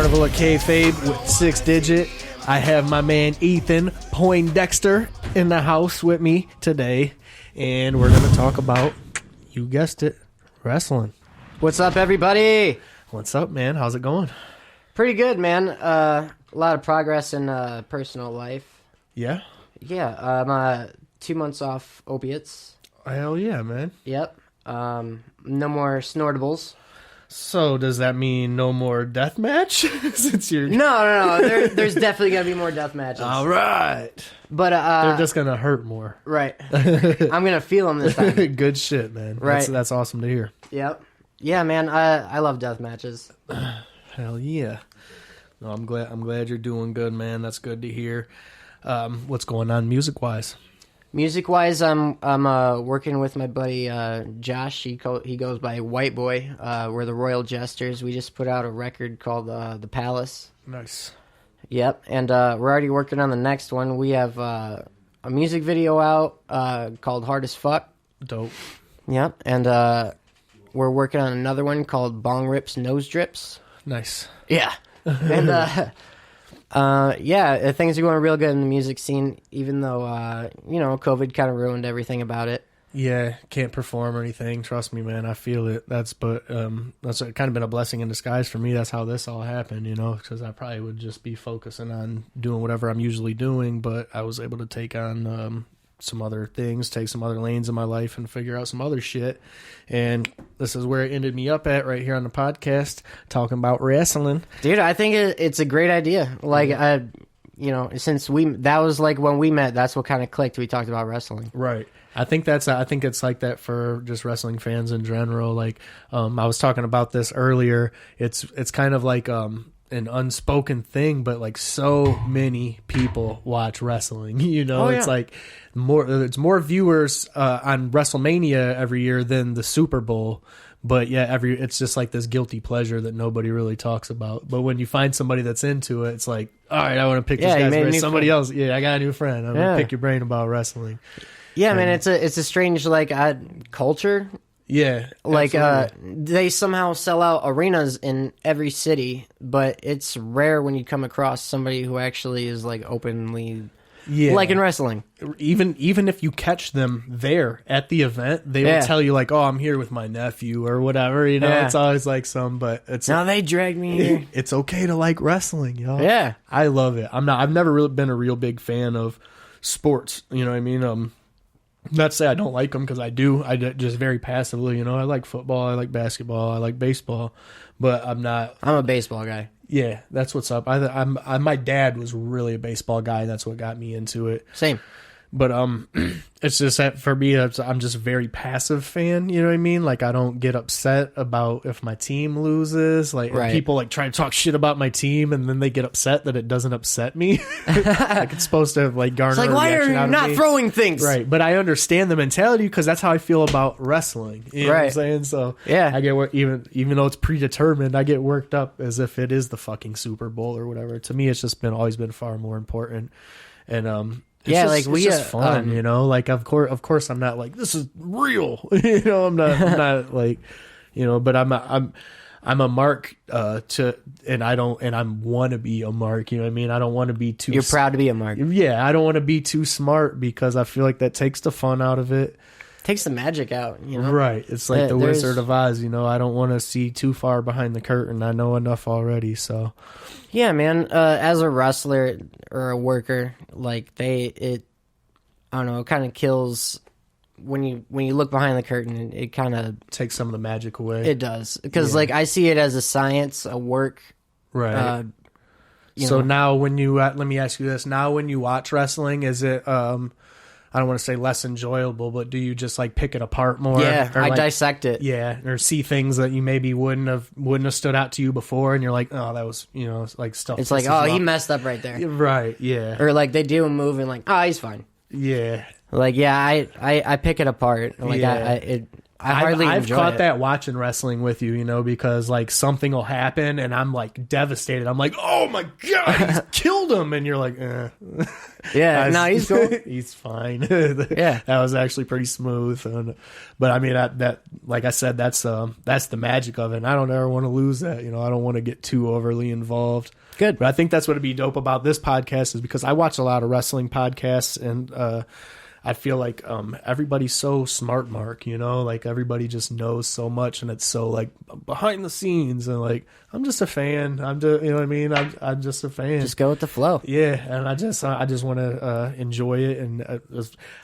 Carnival of Kayfabe with 6 Digit. I have my man Ethan Poindexter in the house with me today, and we're going to talk about, you guessed it, wrestling. What's up, everybody? What's up, man? How's it going? Pretty good, man. A lot of progress in personal life. Yeah? Yeah, I'm 2 months off opiates. Hell yeah, man. Yep. No more snortables. So does that mean no more death match? Since you're No. There's definitely gonna be more death matches. all right, but they're just gonna hurt more. Right. I'm gonna feel them this time. Good shit, man. Right. That's awesome to hear. Yep. Yeah, man. I love death matches. Hell yeah. No, I'm glad you're doing good, man. That's good to hear. What's going on music wise? Music wise, I'm working with my buddy Josh. He goes by White Boy. We're the Royal Jesters. We just put out a record called The Palace. Nice. Yep, and we're already working on the next one. We have a music video out called Hard as Fuck. Dope. Yep, and we're working on another one called Bong Rips Nose Drips. Nice. Yeah, and yeah, things are going real good in the music scene, even though COVID kind of ruined everything about it. Yeah, can't perform or anything. Trust me, man. I feel it. That's kind of been a blessing in disguise for me. That's how this all happened, because I probably would just be focusing on doing whatever I'm usually doing, but I was able to take on some other things, take some other lanes in my life, and figure out some other shit. And this is where it ended me up at right here on the podcast, talking about wrestling. Dude, I think it's a great idea. Like, since that was like when we met, that's what kind of clicked. We talked about wrestling. Right. I think it's like that for just wrestling fans in general. Like, I was talking about this earlier. It's kind of like an unspoken thing, but like so many people watch wrestling. It's like it's more viewers on WrestleMania every year than the Super Bowl. But yeah, it's just like this guilty pleasure that nobody really talks about. But when you find somebody that's into it, it's like, all right, I want to pick this guy's brain. Somebody else, I got a new friend. I'm gonna pick your brain about wrestling. Yeah, man, it's a strange culture. Yeah, like they somehow sell out arenas in every city, but it's rare when you come across somebody who actually is like openly, like in wrestling. Even if you catch them there at the event, they will tell you like, "Oh, I'm here with my nephew" or whatever. It's always like but it's no, they dragged me here. It's okay to like wrestling, y'all. Yeah, I love it. I've never really been a real big fan of sports. You know what I mean? Not to say I don't like them, because I do. I just very passively, I like football, I like basketball, I like baseball, but I'm a baseball guy. Yeah, that's what's up. My dad was really a baseball guy. That's what got me into it. Same. But it's just that for me, I'm just a very passive fan. You know what I mean? Like, I don't get upset about if my team loses. Like, people like try to talk shit about my team, and then they get upset that it doesn't upset me. Like, it's supposed to like garner. It's like, why are you not throwing things? Right, but I understand the mentality, because that's how I feel about wrestling. You know what I'm saying? So yeah, I get even though it's predetermined, I get worked up as if it is the fucking Super Bowl or whatever. To me, it's just always been far more important. And it's just fun, like, of course I'm not like, this is real, I'm not like, but I'm a mark, and I want to be a mark, you know what I mean? I don't want to be too, you're proud to be a mark. Yeah. I don't want to be too smart, because I feel like that takes the fun out of it. Takes the magic out, Right. It's like the Wizard of Oz, I don't want to see too far behind the curtain. I know enough already, so. Yeah, man. As a wrestler or a worker, like it kind of kills when you look behind the curtain. It kind of takes some of the magic away. It does, because like I see it as a science, a work. Right. So now, when you let me ask you this: now, when you watch wrestling, is it I don't want to say less enjoyable, but do you just like pick it apart more? Yeah, I like, dissect it. Yeah, or see things that you maybe wouldn't have stood out to you before, and you're like, oh, that was like stuff. It's like, oh, he messed up right there. Right. Yeah. Or like they do a move and like, oh, he's fine. Yeah. Like, yeah, I pick it apart. Like I've caught that watching wrestling with you, you know, because like something will happen and I'm like devastated. I'm like, oh my God, he's killed him. And you're like, Yeah, no, he's cool. He's fine. Yeah. That was actually pretty smooth. But I mean, that like I said, that's the magic of it. And I don't ever want to lose that. You know, I don't want to get too overly involved. Good. But I think that's what would be dope about this podcast is because I watch a lot of wrestling podcasts and, I feel like everybody's so smart, Mark, you know, like everybody just knows so much and it's so like behind the scenes and like I'm just a fan. I'm just, you know what I mean? I'm just a fan. Just go with the flow. Yeah, and I just want to enjoy it and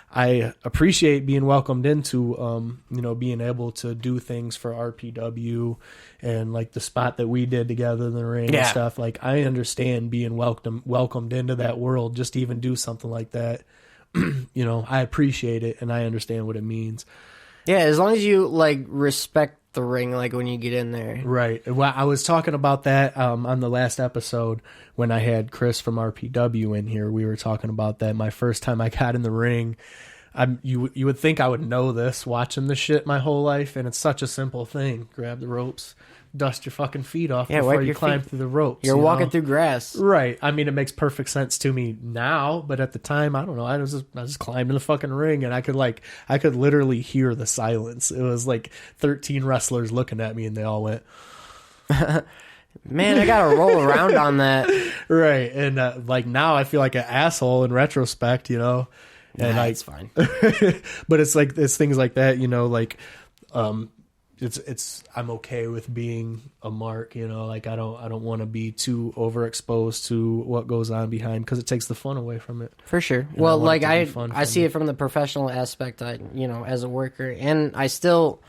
I appreciate being welcomed into you know, being able to do things for RPW and like the spot that we did together in the ring and stuff. Like I understand being welcomed into that world just to even do something like that. You know, I appreciate it and I understand what it means. Yeah, as long as you like respect the ring, like when you get in there. Right. Well, I was talking about that on the last episode when I had Chris from RPW in here. We were talking about that. My first time I got in the ring, you would think I would know this watching the shit my whole life, and it's such a simple thing. Grab the ropes, dust your fucking feet off before you climb through the ropes. You're walking through grass. Right. I mean, it makes perfect sense to me now, but at the time, I don't know. I just climbed in the fucking ring and I could literally hear the silence. It was like 13 wrestlers looking at me and they all went, man, I got to roll around on that. Right. And like now I feel like an asshole in retrospect, you know, and nah, it's fine. But it's like, it's things like that, you know, like, it's I'm okay with being a mark, you know, like I don't want to be too overexposed to what goes on behind because it takes the fun away from it. For sure. And well, like I see it from the professional aspect, you know, as a worker, and I don't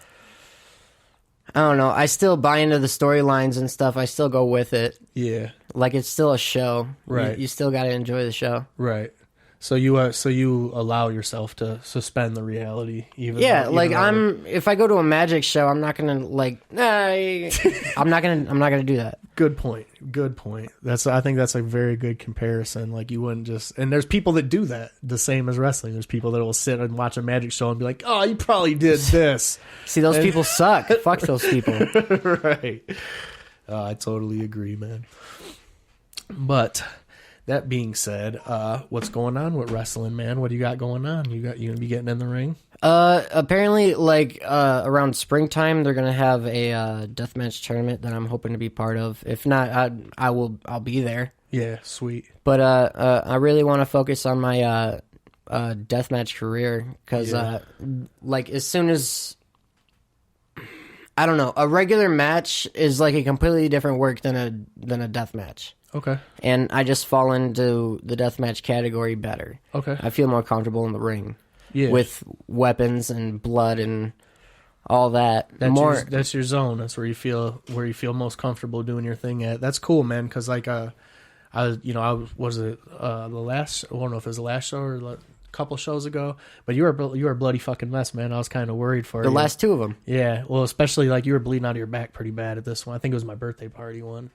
know, I still buy into the storylines and stuff. I still go with it. Yeah. Like it's still a show. Right. You still got to enjoy the show. Right. So you allow yourself to suspend the reality, even if I go to a magic show, I'm not gonna I'm not gonna do that. Good point. I think that's a very good comparison. Like you wouldn't just, and there's people that do that the same as wrestling. There's people that will sit and watch a magic show and be like, oh, you probably did this. See, those people suck. Fuck those people. Right. I totally agree, man. But that being said, what's going on with wrestling, man? What do you got going on? You gonna be getting in the ring? Apparently, like around springtime, they're gonna have a deathmatch tournament that I'm hoping to be part of. If not, I'll be there. Yeah, sweet. But I really want to focus on my deathmatch career because like as soon as I don't know, a regular match is like a completely different work than a death match. Okay. And I just fall into the deathmatch category better. Okay. I feel more comfortable in the ring. Yeah. With weapons and blood and all that. That's your zone. That's where you feel most comfortable doing your thing at. That's cool, man, cuz like I don't know if it was the last show or a couple shows ago, but you were a bloody fucking mess, man. I was kind of worried for you. The last two of them. Yeah. Well, especially like you were bleeding out of your back pretty bad at this one. I think it was my birthday party one.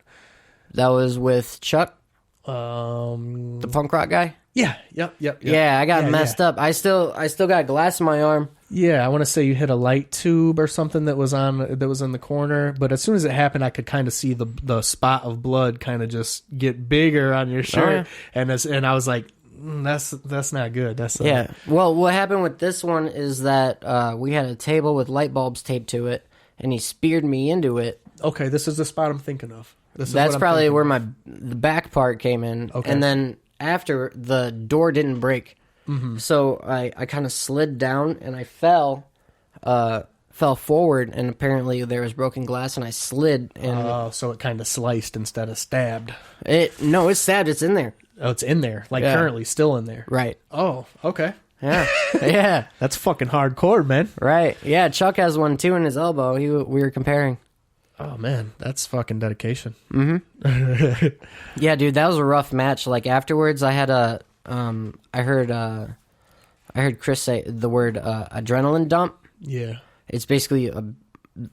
That was with Chuck, the punk rock guy. Yeah, yep. Yeah, I got messed up. I still got glass in my arm. Yeah, I want to say you hit a light tube or something that was in the corner. But as soon as it happened, I could kind of see the spot of blood kind of just get bigger on your shirt, and I was like, that's not good. Yeah. Well, what happened with this one is that we had a table with light bulbs taped to it, and he speared me into it. Okay, this is the spot I'm thinking of. That's probably where the back part came in. Okay. And then after, the door didn't break. Mm-hmm. So I kind of slid down and I fell forward, and apparently there was broken glass, and I slid. And so it kind of sliced instead of stabbed. No, it's stabbed. It's in there. Oh, it's in there. Like currently still in there. Right. Oh, okay. Yeah. Yeah. That's fucking hardcore, man. Right. Yeah, Chuck has one too in his elbow. We were comparing. Oh, man, that's fucking dedication. Mm-hmm. Yeah, dude, that was a rough match. Like, afterwards, I had I heard Chris say the word adrenaline dump. Yeah. It's basically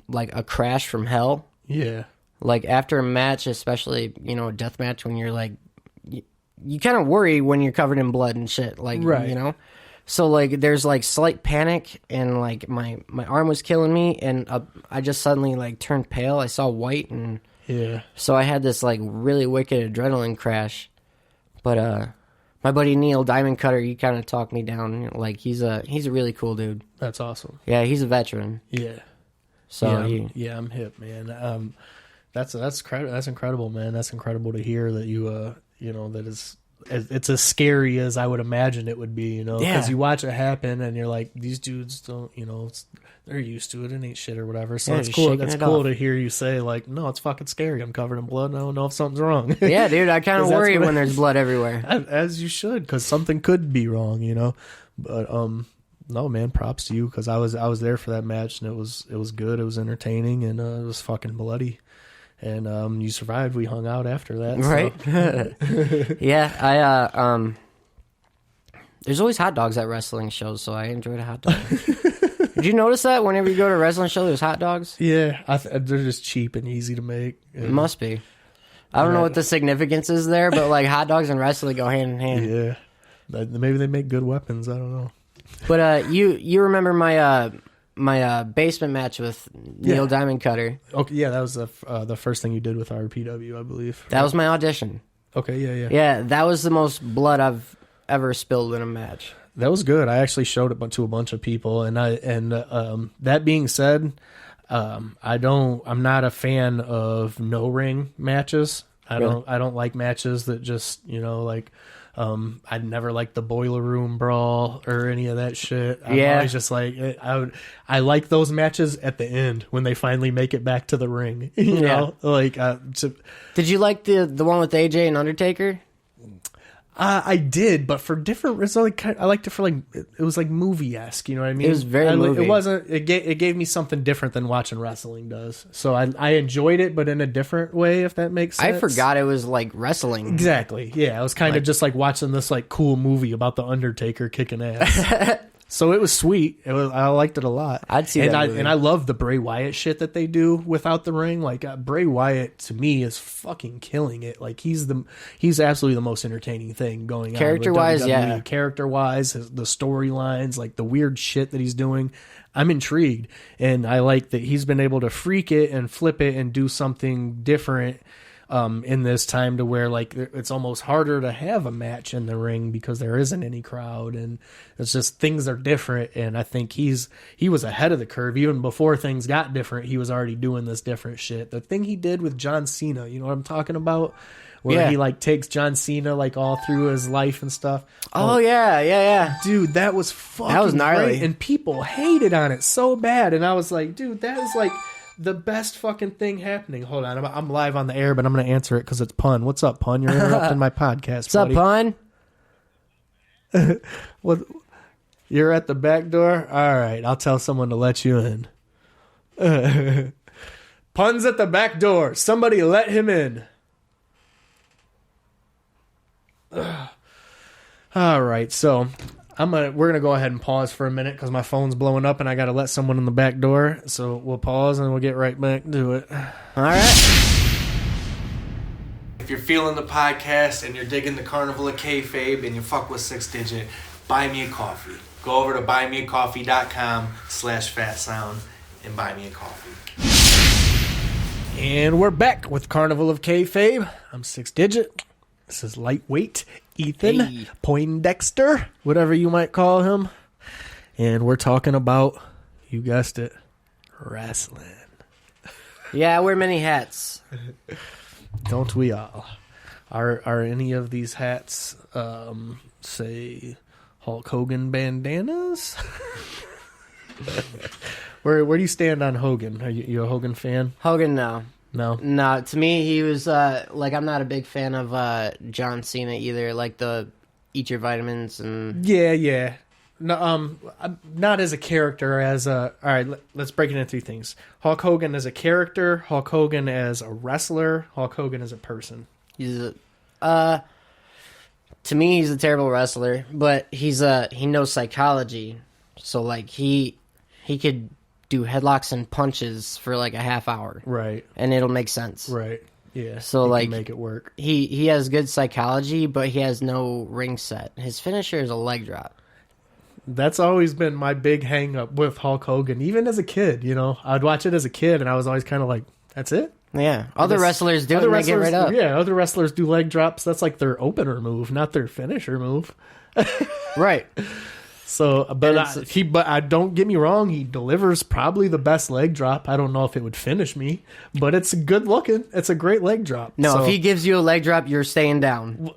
like a crash from hell. Yeah. Like, after a match, especially, a death match, when you're like, you kind of worry when you're covered in blood and shit, like, right. So, like, there's, like, slight panic, and, like, my arm was killing me, and I just suddenly, like, turned pale. I saw white, and so I had this, like, really wicked adrenaline crash. But, my buddy Neil Diamond Cutter, he kind of talked me down. Like, he's a really cool dude. That's awesome. Yeah, he's a veteran. Yeah. So I'm hip, man. That's incredible, man. That's incredible to hear that it's as scary as I would imagine it would be, because you watch it happen and you're like, these dudes don't, they're used to it and ain't shit or whatever. So it's cool. That's cool to hear you say, like, no, it's fucking scary. I'm covered in blood. I don't know if something's wrong. Yeah, dude, I kind of worry when there's blood everywhere. As you should, because something could be wrong, But no, man, props to you, because I was there for that match, and it was good. It was entertaining, and it was fucking bloody. And you survived. We hung out after that, right? So. Yeah, there's always hot dogs at wrestling shows, so I enjoyed a hot dog. Did you notice that whenever you go to a wrestling show, there's hot dogs? Yeah, they're just cheap and easy to make. It must be. I don't know what the significance is there, but like hot dogs and wrestling go hand in hand. Yeah, maybe they make good weapons. I don't know. But you remember my basement match with Neil Diamond Cutter? Okay, yeah, that was the first thing you did with RPW, I believe. That was my audition. Okay, yeah. Yeah, that was the most blood I've ever spilled in a match. That was good. I actually showed it to a bunch of people, and that being said, I'm not a fan of no ring matches. I don't like matches that just I'd never liked the boiler room brawl or any of that shit. I'm always just like, I like those matches at the end when they finally make it back to the ring. You know, Did you like the one with AJ and Undertaker? I did, but for different reasons. I liked it for it was like movie-esque. You know what I mean? It was very movie. It wasn't. It gave me something different than watching wrestling does. So I enjoyed it, but in a different way, if that makes sense. I forgot it was like wrestling. Exactly. Yeah, I was kind of just like watching this like cool movie about the Undertaker kicking ass. So it was sweet. I liked it a lot. I'd see that movie. And I love the Bray Wyatt shit that they do without the ring. Like Bray Wyatt to me is fucking killing it. Like he's absolutely the most entertaining thing going on. Character-wise, yeah. Character-wise, the storylines, like the weird shit that he's doing. I'm intrigued, and I like that he's been able to freak it and flip it and do something different. In this time to where like it's almost harder to have a match in the ring because there isn't any crowd, and it's just things are different. And I think he was ahead of the curve even before things got different. He was already doing this different shit. The thing he did with John Cena, you know what I'm talking about? Where he like takes John Cena like all through his life and stuff. Oh yeah. Dude, that was gnarly. Great. And people hated on it so bad. And I was like, dude, that is like the best fucking thing happening. Hold on, I'm live on the air, but I'm going to answer it because it's Pun. What's up, Pun? You're interrupting my podcast. What's up, Pun? What? You're at the back door? All right, I'll tell someone to let you in. Pun's at the back door. Somebody let him in. All right, so we're gonna go ahead and pause for a minute because my phone's blowing up and I gotta let someone in the back door. So we'll pause and we'll get right back to it. All right. If you're feeling the podcast and you're digging the Carnival of Kayfabe and you fuck with 6 Digit, buy me a coffee. Go over to buymeacoffee.com/fatsound and buy me a coffee. And we're back with Carnival of Kayfabe. I'm 6 Digit. This is Lightweight Ethan Poindexter, whatever you might call him. And we're talking about, you guessed it, wrestling. Yeah, I wear many hats. Don't we all? Are any of these hats, say, Hulk Hogan bandanas? Where do you stand on Hogan? Are you a Hogan fan? Hogan, no. No, to me, he was, I'm not a big fan of John Cena either, like the eat your vitamins and... Yeah. No, not as a character, all right, let's break it into 3 things. Hulk Hogan as a character, Hulk Hogan as a wrestler, Hulk Hogan as a person. To me, he's a terrible wrestler, but he knows psychology, so, like, he could do headlocks and punches for like a half hour. Right. And it'll make sense. Right. Yeah. So he like can make it work. He has good psychology, but he has no ring set. His finisher is a leg drop. That's always been my big hang up with Hulk Hogan. Even as a kid, you know, I'd watch it as a kid, and I was always kind of like, "That's it." Yeah, other wrestlers do it. And they get right up. Yeah, other wrestlers do leg drops. That's like their opener move, not their finisher move. Right. So, but I don't get me wrong. He delivers probably the best leg drop. I don't know if it would finish me, but it's good looking. It's a great leg drop. No, so, if he gives you a leg drop, you're staying down.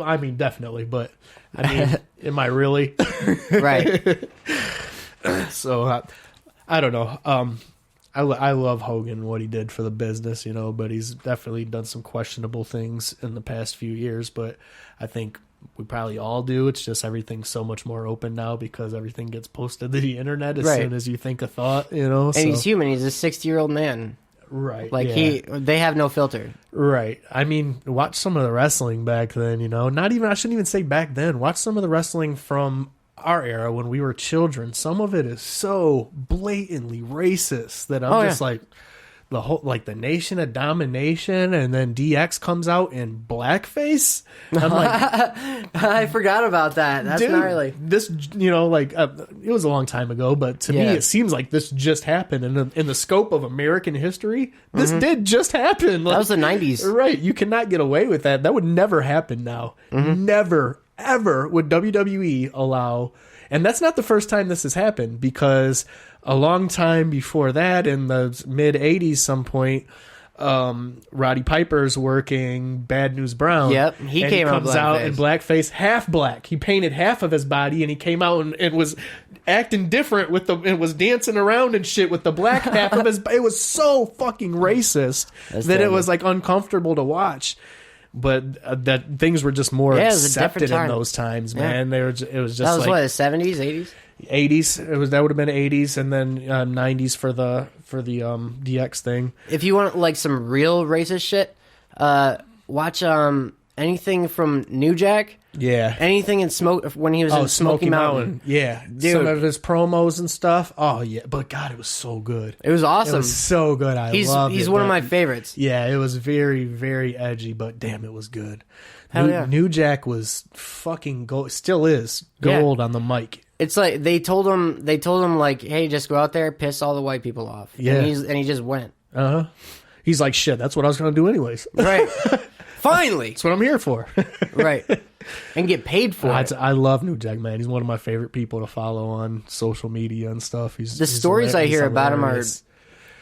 I mean, definitely. But I mean, am I really? Right. So I don't know. I love Hogan, what he did for the business, you know, but he's definitely done some questionable things in the past few years. But I think we probably all do. It's just everything's so much more open now because everything gets posted to the internet as soon as you think a thought, you know. And he's human. He's a 60-year-old man. Right. Like they have no filter. Right. I mean, watch some of the wrestling back then, you know. I shouldn't even say back then. Watch some of the wrestling from our era when we were children. Some of it is so blatantly racist that I'm just like the whole, like the Nation of Domination, and then DX comes out in blackface. I'm like, I forgot about that. That's gnarly. This, you know, like it was a long time ago, but to me, it seems like this just happened in the scope of American history. This did just happen. Like, that was the 90s, right? You cannot get away with that. That would never happen now. Never, ever would WWE allow. And that's not the first time this has happened, because a long time before that, in the mid 80s, some point, Roddy Piper's working Bad News Brown. Yep, he comes out in blackface, half black. He painted half of his body, and he came out and was acting different and was dancing around and shit with the black half of his. It was so fucking racist it was like uncomfortable to watch. But that things were just more accepted in those times, man. It was just that was like what, the 70s, 80s. 80s. That would have been 80s, and then 90s for the DX thing. If you want like some real racist shit, watch anything from New Jack. Yeah, anything in when he was in Smoky Mountain. Yeah, dude. Some of his promos and stuff. Oh yeah, but God, it was so good. It was awesome. It was so good. He's one of my favorites. Yeah, it was very, very edgy, but damn, it was good. Hell yeah. New Jack was fucking gold. Still is gold on the mic. It's like they told him like, hey, just go out there, piss all the white people off. Yeah, and he just went. He's like, shit, that's what I was gonna do anyways. Right. Finally, that's what I'm here for. Right. And get paid for it. I love New Jack, man. He's one of my favorite people to follow on social media and stuff. The stories I hear about him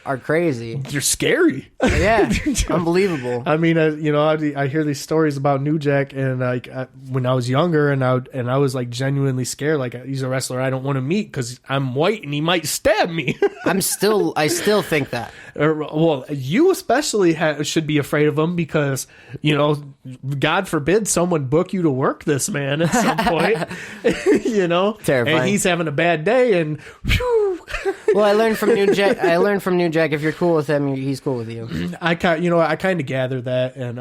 are crazy. They're scary. Yeah, unbelievable. I mean, I hear these stories about New Jack, and like when I was younger, and I was like genuinely scared. Like, he's a wrestler I don't want to meet because I'm white and he might stab me. I still think that. Well, you especially should be afraid of him because, you know, God forbid someone book you to work this man at some point. You know, terrifying. And he's having a bad day, and whew. Well, I learned from New Jack. If you're cool with him, he's cool with you. I kind of gathered that, and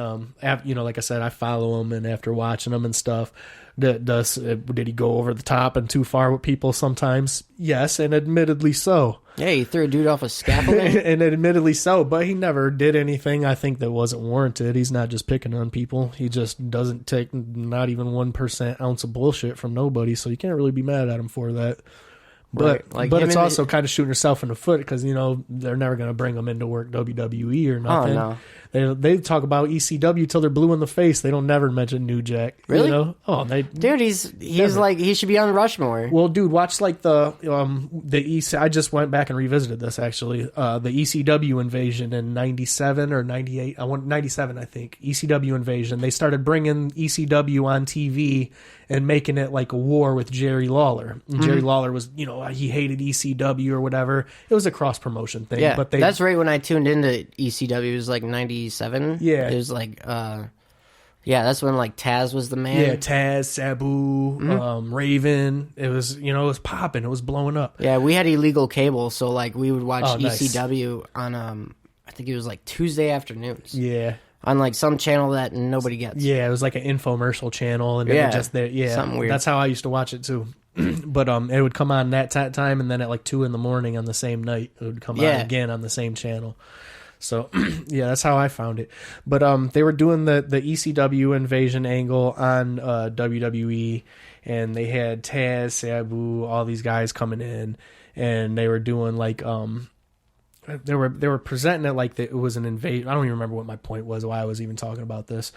like I said, I follow him, and after watching him and stuff, did he go over the top and too far with people sometimes? Yes, and admittedly so. Yeah, he threw a dude off a scaffolding. And admittedly so, but he never did anything I think that wasn't warranted. He's not just picking on people. He just doesn't take not even 1% ounce of bullshit from nobody, so you can't really be mad at him for that. But it's also kind of shooting yourself in the foot because, you know, they're never going to bring him into work WWE or nothing. Oh, no. They talk about ECW till they're blue in the face. They don't never mention New Jack. Really? You know? Oh, dude, he's like, he should be on Rushmore. Well, dude, watch like the I just went back and revisited this actually. The ECW invasion in 97 or 98. 97, I think. ECW invasion. They started bringing ECW on TV and making it like a war with Jerry Lawler. And Jerry Lawler was, you know, he hated ECW or whatever. It was a cross promotion thing. Yeah, but that's right when I tuned into ECW. It was like 97. Yeah. It was like, that's when like Taz was the man. Yeah, Taz, Sabu, Raven. It was, you know, it was popping. It was blowing up. Yeah, we had illegal cable, so like we would watch ECW on, I think it was like Tuesday afternoons. Yeah. On like some channel that nobody gets. Yeah, it was like an infomercial channel, and it would just there. Yeah, something weird. That's how I used to watch it too. But it would come on that time, and then at like 2 a.m. on the same night, it would come on again on the same channel. So yeah, that's how I found it. But they were doing the ECW invasion angle on WWE, and they had Taz, Sabu, all these guys coming in, and they were doing like they were presenting it like it was an invasion. I don't even remember what my point was, why I was even talking about this.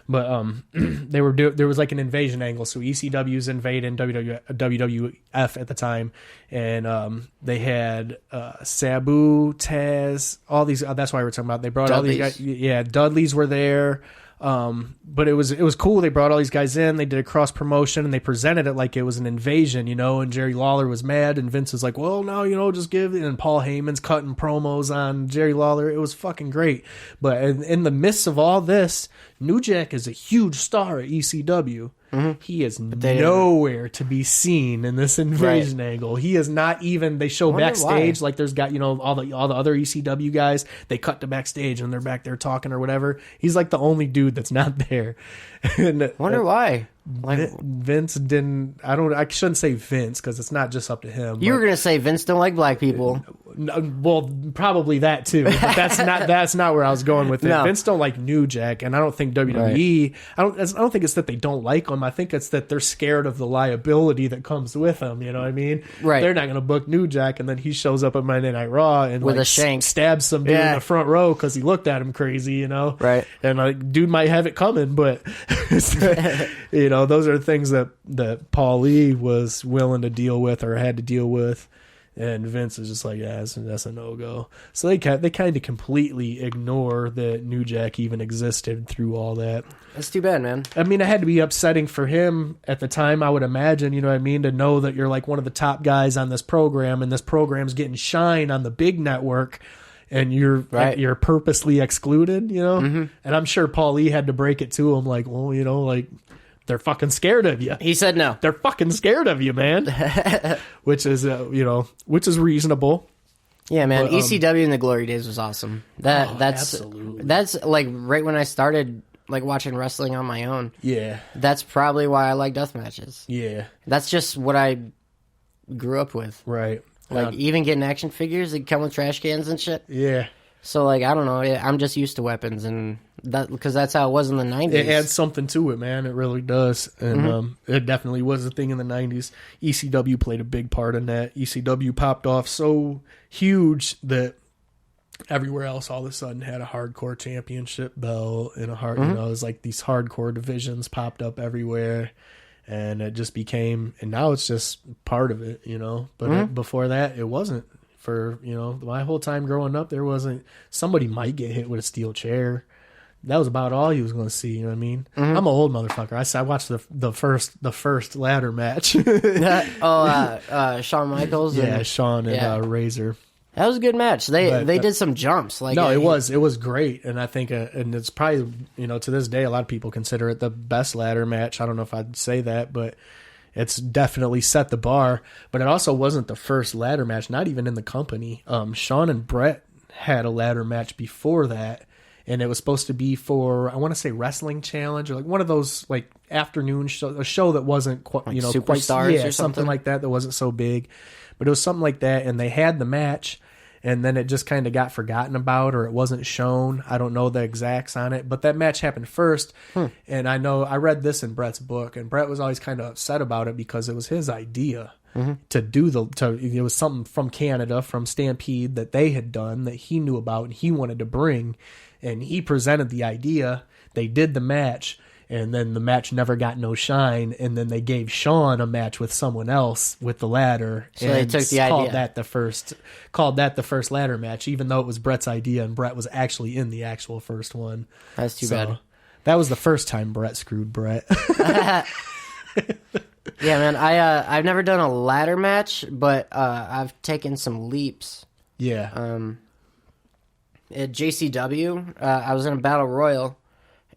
But there was like an invasion angle, so ECW's invading WWF at the time, and they had Sabu, Taz, all these. That's why we're talking about. They brought Dudleys. All these guys. Yeah, Dudleys were there. But it was cool. They brought all these guys in. They did a cross promotion, and they presented it like it was an invasion, And Jerry Lawler was mad, and Vince was like, "Well, no, just give it." And Paul Heyman's cutting promos on Jerry Lawler. It was fucking great. But in the midst of all this, New Jack is a huge star at ECW. Mm-hmm. He is nowhere to be seen in this invasion angle. He is not even. They show backstage like there's got all the other ECW guys. They cut to backstage and they're back there talking or whatever. He's like the only dude that's not there. And, wonder why. Like Vince didn't. I shouldn't say Vince because it's not just up to him. You were gonna say Vince don't like black people. Well, probably that too. But that's not where I was going with it. No. Vince don't like New Jack, and I don't think WWE. I don't think it's that they don't like him. I think it's that they're scared of the liability that comes with him. You know what I mean? Right. They're not gonna book New Jack, and then he shows up at Monday Night Raw and with a shank stabs some dude in the front row because he looked at him crazy. Right. And dude might have it coming, but those are things that Paul Lee was willing to deal with or had to deal with. And Vince is just like, yeah, that's a no-go. So they kind of completely ignore that New Jack even existed through all that. That's too bad, man. I mean, it had to be upsetting for him at the time, I would imagine, you know what I mean, to know that you're like one of the top guys on this program, and this program's getting shine on the big network, and you're purposely excluded, Mm-hmm. And I'm sure Paul Lee had to break it to him, like, well, like, they're fucking scared of you. He said no. They're fucking scared of you, man. which is reasonable. Yeah, man. But, ECW in the glory days was awesome. Absolutely. That's like right when I started like watching wrestling on my own. Yeah. That's probably why I like death matches. Yeah. That's just what I grew up with. Right. Like even getting action figures that come with trash cans and shit. Yeah. So, like, I don't know. I'm just used to weapons, and because that's how it was in the 90s. It adds something to it, man. It really does. And it definitely was a thing in the 90s. ECW played a big part in that. ECW popped off so huge that everywhere else all of a sudden had a hardcore championship belt and it was like these hardcore divisions popped up everywhere. And it just became, and now it's just part of it, But before that, it wasn't. For, my whole time growing up, there wasn't, somebody might get hit with a steel chair. That was about all you was going to see, you know what I mean? Mm-hmm. I'm an old motherfucker. I watched the first ladder match. Shawn Michaels? Yeah, Shawn and Razor. That was a good match. They did some jumps. Like no, it was great. And I think, and it's probably, to this day, a lot of people consider it the best ladder match. I don't know if I'd say that, but it's definitely set the bar, but it also wasn't the first ladder match, not even in the company. Shawn and Brett had a ladder match before that, and it was supposed to be for, I want to say, Wrestling Challenge, or like one of those like afternoon show, a show that wasn't quite, like Superstars or something like that wasn't so big, but it was something like that, and they had the match. And then it just kind of got forgotten about, or it wasn't shown. I don't know the exacts on it, but that match happened first. And I know I read this in Brett's book, and Brett was always kind of upset about it because it was his idea to do it was something from Canada, from Stampede that they had done that he knew about and he wanted to bring, and he presented the idea. They did the match. And then the match never got no shine, and then they gave Shawn a match with someone else with the ladder. So and they took the called idea. Called that the first ladder match, even though it was Brett's idea, and Brett was actually in the actual first one. That's too bad. That was the first time Brett screwed Brett. Yeah, man. I've never done a ladder match, but I've taken some leaps. Yeah. At JCW, I was in a battle royal.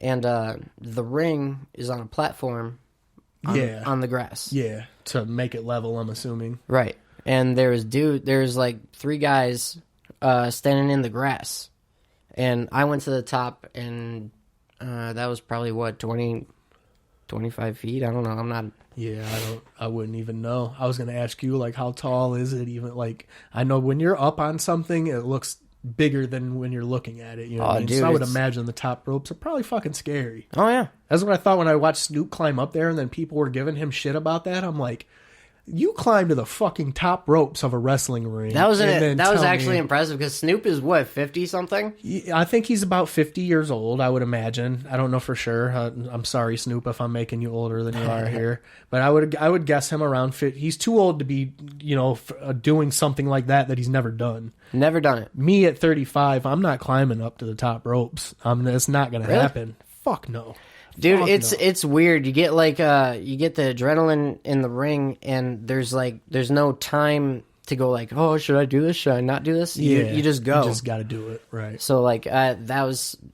And the ring is on a platform on the grass. Yeah, to make it level, I'm assuming. Right. And there's like three guys standing in the grass. And I went to the top, and that was probably, 25 feet? I don't know. I'm not... Yeah, I wouldn't even know. I was going to ask you, like, how tall is it even? Like, I know when you're up on something, it looks bigger than when you're looking at it. You know what I mean? Dude, so I would imagine the top ropes are probably fucking scary. Oh, yeah. That's what I thought when I watched Snoop climb up there and then people were giving him shit about that. I'm like, you climbed to the fucking top ropes of a wrestling ring. That was actually impressive because Snoop is what, 50 something? I think he's about 50 years old, I would imagine. I don't know for sure. I'm sorry, Snoop, if I'm making you older than you are here. But I would guess him around 50. He's too old to be, doing something like that he's never done. Never done it. Me at 35, I'm not climbing up to the top ropes. It's not going to happen. Fuck no. Dude, it's weird. You get you get the adrenaline in the ring, and there's no time to go like, oh, should I do this? Should I not do this? You just go. You just got to do it, right? So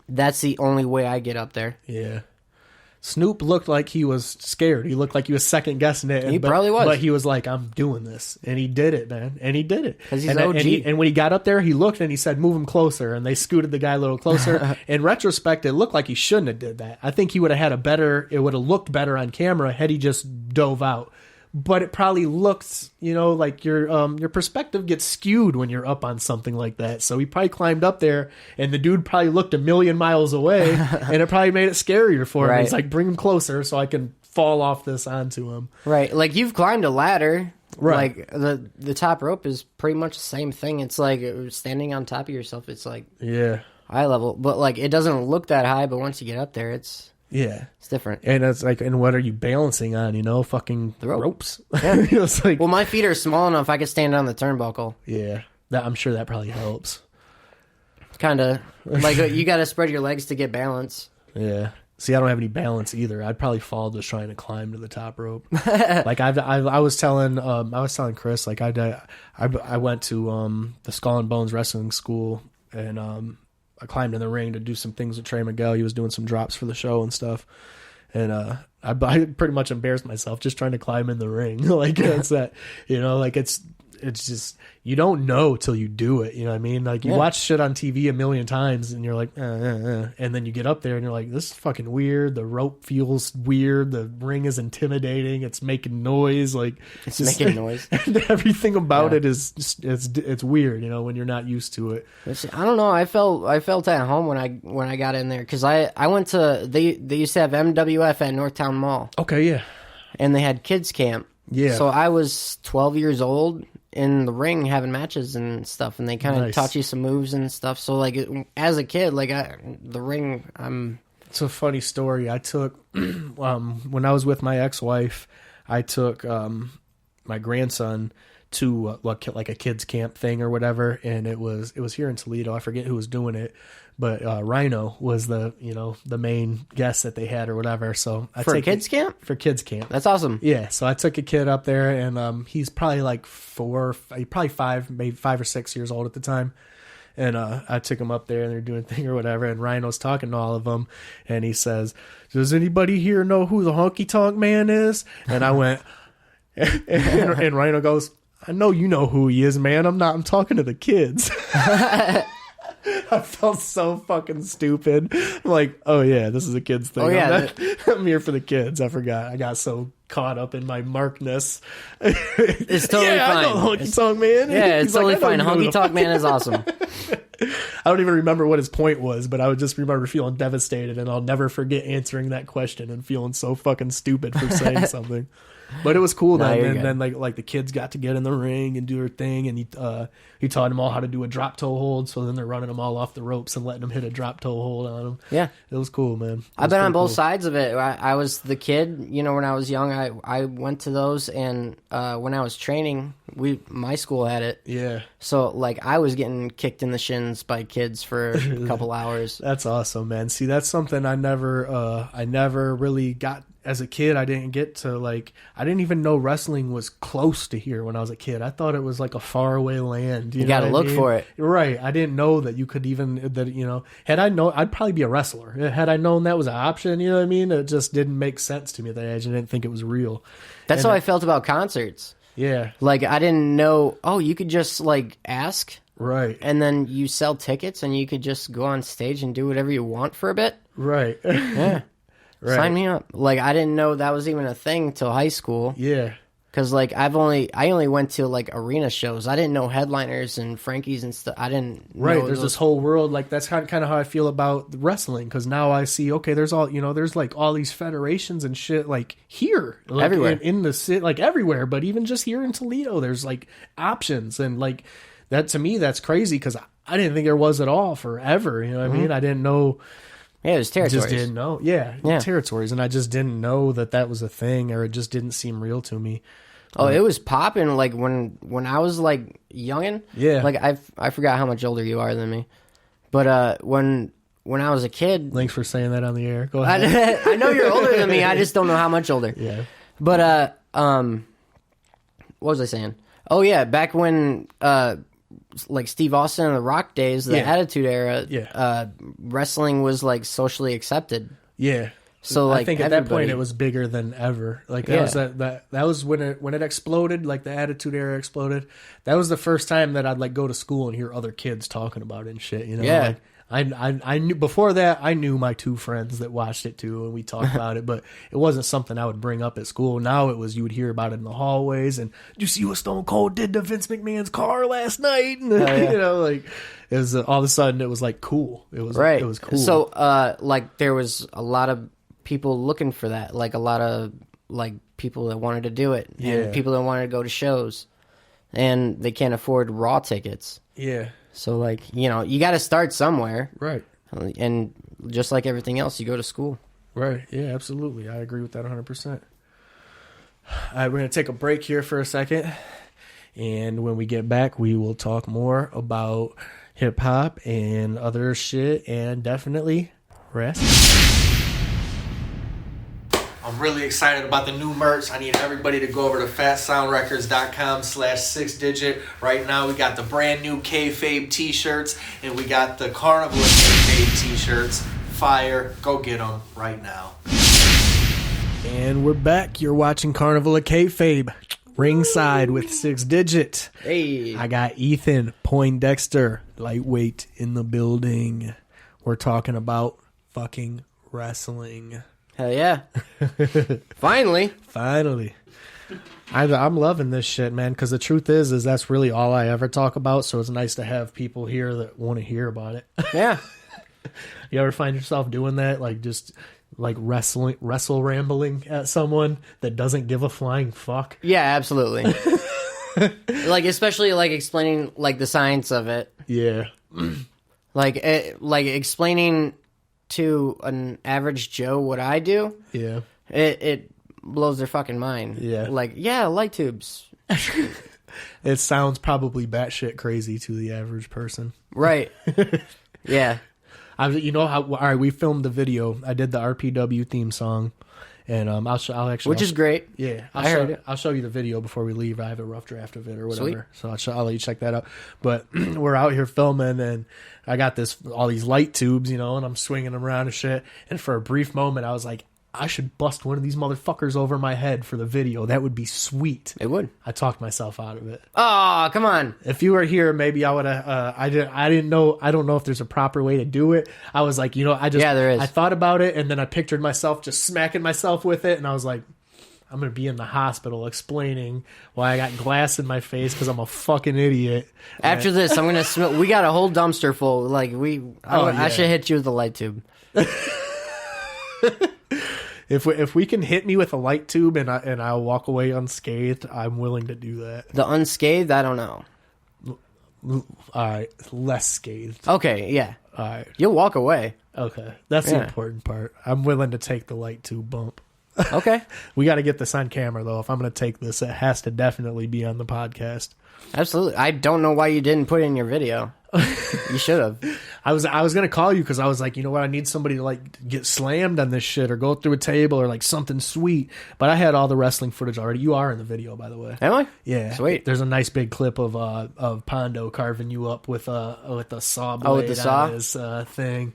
that's the only way I get up there. Yeah. Snoop looked like he was scared. He looked like he was second guessing it. He probably was. But he was like, I'm doing this. And he did it, man. And he did it. Because he's OG. And when he got up there, he looked and he said, move him closer. And they scooted the guy a little closer. In retrospect, it looked like he shouldn't have did that. I think he would have it would have looked better on camera had he just dove out. But it probably looks, like your perspective gets skewed when you're up on something like that. So he probably climbed up there, and the dude probably looked a million miles away, and it probably made it scarier for him. Right. He's like, bring him closer so I can fall off this onto him. Right. Like, you've climbed a ladder. Right. Like, the top rope is pretty much the same thing. It's like standing on top of yourself. It's like high level. But, like, it doesn't look that high, but once you get up there, it's different. And it's like, and what are you balancing on, fucking the ropes? Yeah. It's like, well, my feet are small enough I could stand on the turnbuckle. Yeah. I'm sure that probably helps. Kind of. Like, you got to spread your legs to get balance. Yeah. See, I don't have any balance either. I'd probably fall just trying to climb to the top rope. Like I was telling Chris, like I went to the Skull and Bones wrestling school, and I climbed in the ring to do some things with Trey Miguel. He was doing some drops for the show and stuff. And I pretty much embarrassed myself just trying to climb in the ring. Like, it's that, like it's just, you don't know till you do it. You know what I mean? Like, you watch shit on TV a million times and you're like, and then you get up there and you're like, this is fucking weird. The rope feels weird. The ring is intimidating. It's making noise. Like, it's just making noise. And everything about it is just, it's weird, when you're not used to it. I don't know. I felt at home when I got in there, because I went to, they used to have MWF at Northtown Mall. Okay, yeah. And they had kids camp. Yeah. So I was 12 years old in the ring having matches and stuff, and they kind of taught you some moves and stuff. So, like, as a kid, like, the ring, It's a funny story. I took, when I was with my ex-wife, I took my grandson to like a kids camp thing or whatever, and it was here in Toledo. I forget who was doing it, but Rhino was the main guest that they had or whatever. So for kids camp? For kids camp. That's awesome. Yeah, so I took a kid up there, and he's probably like probably 5, maybe 5 or 6 years old at the time. And I took him up there, and they're doing a thing or whatever, and Rhino's talking to all of them, and he says, "Does anybody here know who the Honky Tonk Man is?" And I went, and Rhino goes, "I know you know who he is, man. I'm talking to the kids." I felt so fucking stupid. I'm like, oh yeah, this is a kid's thing. Oh yeah, I'm here for the kids. I forgot. I got so caught up in my markness. It's totally fine. I know Honky Tonk Man. Yeah, it's totally fine. Honky Tonk Man is awesome. I don't even remember what his point was, but I would just remember feeling devastated, and I'll never forget answering that question and feeling so fucking stupid for saying something. But it was cool then. And then like the kids got to get in the ring and do their thing, and he taught them all how to do a drop toe hold. So then they're running them all off the ropes and letting them hit a drop toe hold on them. Yeah, it was cool, man. I've been on both sides of it. I was the kid, when I was young. I went to those, and when I was training, my school had it. Yeah. So like I was getting kicked in the shins by kids for a couple hours. That's awesome, man. See, that's something I never really got. As a kid, I didn't get to, I didn't even know wrestling was close to here when I was a kid. I thought it was like a faraway land. You got to look for it. Right. I didn't know that you could even, had I known, I'd probably be a wrestler. Had I known that was an option, you know what I mean? It just didn't make sense to me at that age. I didn't think it was real. That's how I felt about concerts. Yeah. Like, I didn't know, you could just, ask. Right. And then you sell tickets, and you could just go on stage and do whatever you want for a bit. Right. Yeah. Right. Sign me up. Like, I didn't know that was even a thing till high school. Yeah. Because like I only went to like arena shows. I didn't know headliners and Frankie's and stuff. I didn't know There's this whole world. Like that's kind of how I feel about wrestling. Because now I see, okay, there's all there's like all these federations and shit like here, like, everywhere in the city, like everywhere. But even just here in Toledo, there's like options, and like that to me, that's crazy because I didn't think there was at all forever. You know what I mean? I didn't know. Yeah, it was territories. Just didn't know. Yeah, territories, and I just didn't know that was a thing, or it just didn't seem real to me. Oh, it was popping like when I was like youngin'. Yeah, like I forgot how much older you are than me, but when I was a kid. Thanks for saying that on the air. Go ahead. I know you're older than me. I just don't know how much older. Yeah. But what was I saying? Oh yeah, back when like Steve Austin and the Rock days, the Attitude Era, wrestling was like socially accepted. Yeah. So like I think at that point it was bigger than ever. Like that was when it exploded, like the Attitude Era exploded. That was the first time that I'd like go to school and hear other kids talking about it and shit, you know? Yeah. Like I knew before that. I knew my two friends that watched it too, and we talked about it. But it wasn't something I would bring up at school. Now it was you would hear about it in the hallways. And did you see what Stone Cold did to Vince McMahon's car last night? And, you know, like it was all of a sudden it was like cool. It was right. It was cool. So like there was a lot of people looking for that. Like a lot of like people that wanted to do it, and people that wanted to go to shows, and they can't afford Raw tickets. Yeah. So, like, you know, you got to start somewhere. Right. And just like everything else, you go to school. Right. Yeah, absolutely. I agree with that 100%. All right, we're going to take a break here for a second. And when we get back, we will talk more about hip-hop and other shit, and definitely wrestling. I'm really excited about the new merch. I need everybody to go over to fatsoundrecords.com/6digit. Right now we got the brand new Kayfabe t-shirts, and we got the Carnival of Kayfabe t-shirts. Fire. Go get them right now. And we're back. You're watching Carnival of Kayfabe. Ringside with 6digit. Hey. I got Ethan Poindexter, lightweight, in the building. We're talking about fucking wrestling. Hell yeah. Finally. I'm loving this shit, man, because the truth is that's really all I ever talk about, so it's nice to have people here that want to hear about it. Yeah. You ever find yourself doing that? Like just like wrestle rambling at someone that doesn't give a flying fuck? Yeah, absolutely. Like especially like explaining like the science of it. Yeah. Like explaining to an average Joe what I do, it blows their fucking mind. Yeah. Like, yeah, light tubes. It sounds probably batshit crazy to the average person. Right. Yeah. You know how? All right, we filmed the video. I did the RPW theme song, and I'll actually, which is great. Yeah, I heard it. I'll show you the video before we leave. I have a rough draft of it or whatever, Sweet. so I'll let you check that out. But we're out here filming, and I got all these light tubes, you know, and I'm swinging them around and shit. And for a brief moment, I was like, I should bust one of these motherfuckers over my head for the video. That would be sweet. It would. I talked myself out of it. Oh, come on. If you were here, maybe I would have. I didn't know. I don't know if there's a proper way to do it. I was like, there is. I thought about it, and then I pictured myself just smacking myself with it, and I was like, I'm gonna be in the hospital explaining why I got glass in my face because I'm a fucking idiot. After this, I'm gonna smell. We got a whole dumpster full. Like I should hit you with a light tube. If we can hit me with a light tube and I'll walk away unscathed, I'm willing to do that. The unscathed, I don't know. All right, less scathed. Okay, yeah. All right, you'll walk away. Okay, that's the important part. I'm willing to take the light tube bump. Okay. We got to get this on camera though. If I'm going to take this, it has to definitely be on the podcast. Absolutely. I don't know why you didn't put it in your video. You should have. I was going to call you because I was like, you know what? I need somebody to like get slammed on this shit or go through a table or like something sweet. But I had all the wrestling footage already. You are in the video, by the way. Am I? Yeah. Sweet. There's a nice big clip of Pondo carving you up with a saw blade with the saw? on his thing.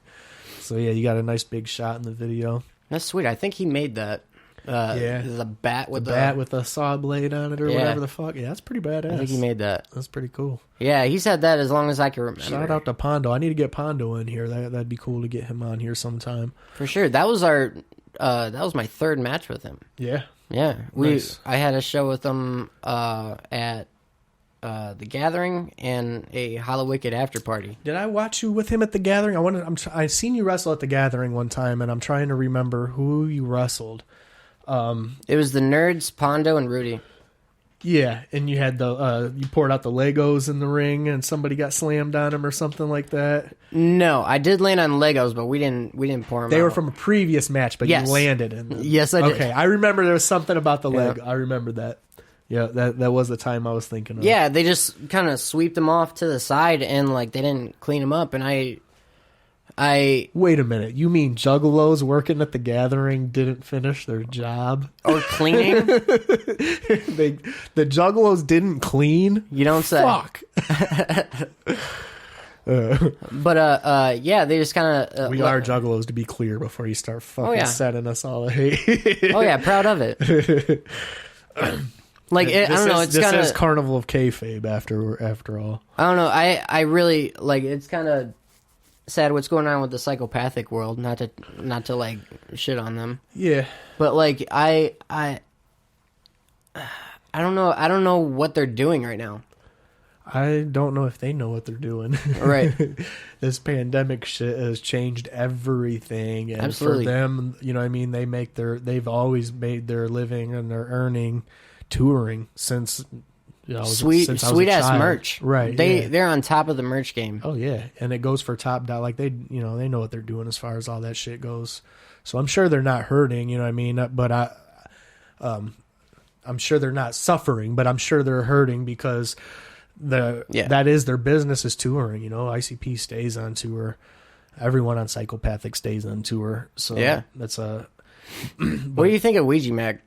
So yeah, you got a nice big shot in the video. That's sweet. I think he made that. The bat with a saw blade on it or whatever the fuck. Yeah, that's pretty badass. I think he made that. That's pretty cool. Yeah, he's had that as long as I can remember. Shout out to Pondo. I need to get Pondo in here. That'd be cool to get him on here sometime. For sure. That was my third match with him. Yeah. Yeah, Nice. I had a show with them at the Gathering and a Hollow Wicked after party. Did I watch you with him at the Gathering? I seen you wrestle at the Gathering one time, and I'm trying to remember who you wrestled. It was the Nerds, Pondo, and Rudy. Yeah, and you had you poured out the Legos in the ring, and somebody got slammed on him or something like that. No, I did land on Legos, but we didn't pour them. They out. were from a previous match, but Yes. you landed in them. Yes, I did. Okay, I remember there was something about the leg. Yeah. I remember that. Yeah, that was the time I was thinking of. Yeah, they just kind of sweeped them off to the side, and like they didn't clean them up, and I Wait a minute. You mean Juggalos working at the Gathering didn't finish their job? or cleaning. The Juggalos didn't clean? You don't say. Fuck. But yeah, they just kind of. We are Juggalos, to be clear, before you start fucking yeah. sending us all the hate. Oh yeah, proud of it. Like I don't know, it's kind This is of Carnival of Kayfabe after all. I don't know. I really like. It's kind of sad what's going on with the psychopathic world. Not to like shit on them. Yeah. But like I don't know. I don't know what they're doing right now. I don't know if they know what they're doing. Right. This pandemic shit has changed everything, and Absolutely. for them, you know what I mean, they've always made their living and they're earning touring since Sweet ass merch. Right. They're on top of the merch game. Oh yeah, and it goes for top dollar. Like they know what they're doing as far as all that shit goes. So I'm sure they're not hurting, you know what I mean? But I'm sure they're not suffering, but I'm sure they're hurting because that is their business, is touring. You know, ICP stays on tour. Everyone on Psychopathic stays on tour. So Yeah. that's a. What do you think of Ouija Mag?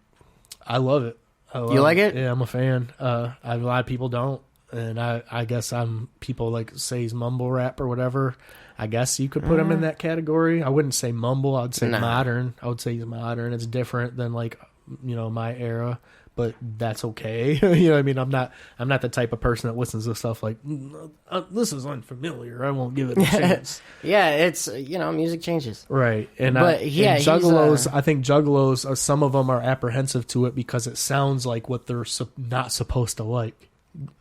I love it. You like it? Yeah, I'm a fan. A lot of people don't, and I guess people like say he's mumble rap or whatever. I guess you could put him in that category. I wouldn't say mumble. I'd say modern. I would say he's modern. It's different than like my era, but that's okay. You know what I mean? I'm not the type of person that listens to stuff like this is unfamiliar. I won't give it a chance. Yeah, it's music changes. Right. And Juggalos, I think Juggalos, some of them are apprehensive to it because it sounds like what they're not supposed to like.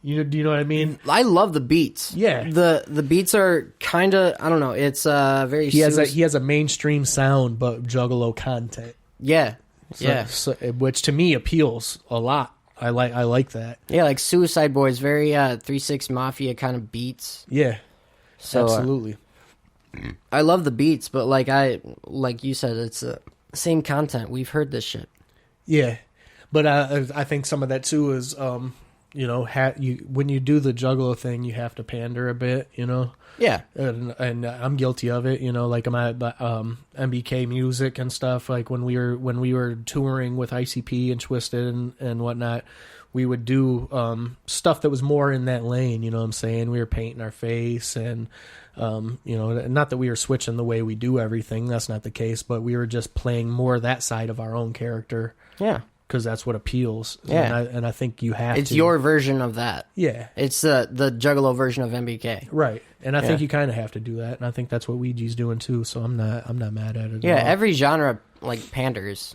Do you know what I mean? I love the beats. Yeah. The beats are kind of, I don't know, it's very he has a mainstream sound but Juggalo content. Yeah. So, which to me appeals a lot. I like that. Yeah, like Suicide Boys, very 3-6 Mafia kind of beats. Yeah. So absolutely. I love the beats, but like you said, it's the same content. We've heard this shit. Yeah. But I think some of that too is when you do the Juggalo thing, you have to pander a bit, Yeah. And I'm guilty of it, like I'm at MBK Music and stuff. Like when we were touring with ICP and Twisted and whatnot, we would do stuff that was more in that lane. You know what I'm saying? We were painting our face and not that we were switching the way we do everything. That's not the case. But we were just playing more that side of our own character. Yeah. Because that's what appeals. Yeah. And I think you have to. It's your version of that. Yeah. It's the Juggalo version of MBK. Right. And I think you kind of have to do that. And I think that's what Ouija's doing too. So I'm not mad at it. Yeah, every genre like panders.